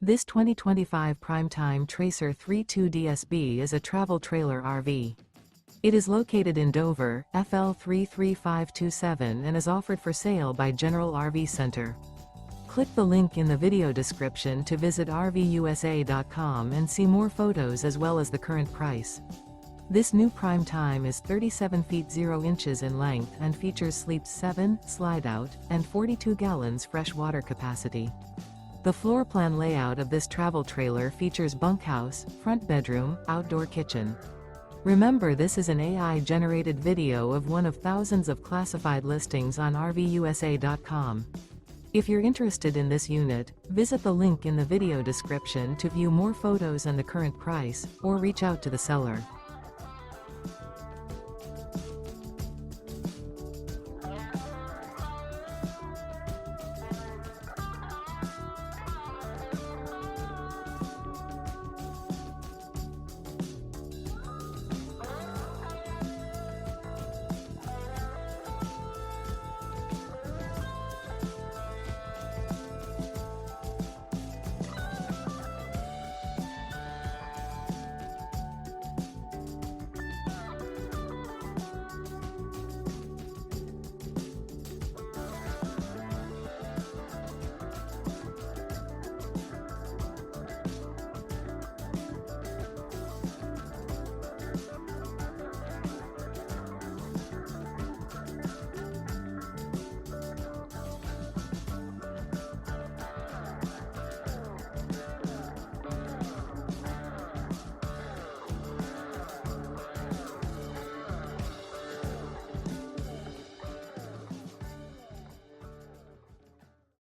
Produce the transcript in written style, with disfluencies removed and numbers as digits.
This 2025 Primetime Tracer 32 DSB is a travel trailer RV. It is located in Dover, FL 33527 and is offered for sale by General RV Center. Click the link in the video description to visit RVUSA.com and see more photos as well as the current price. This new Primetime is 37 feet 0 inches in length and features sleeps 7, slide-out, and 42 gallons fresh water capacity. The floor plan layout of this travel trailer features bunkhouse, front bedroom, outdoor kitchen. Remember, this is an AI-generated video of one of thousands of classified listings on RVUSA.com. If you're interested in this unit, visit the link in the video description to view more photos and the current price, or reach out to the seller.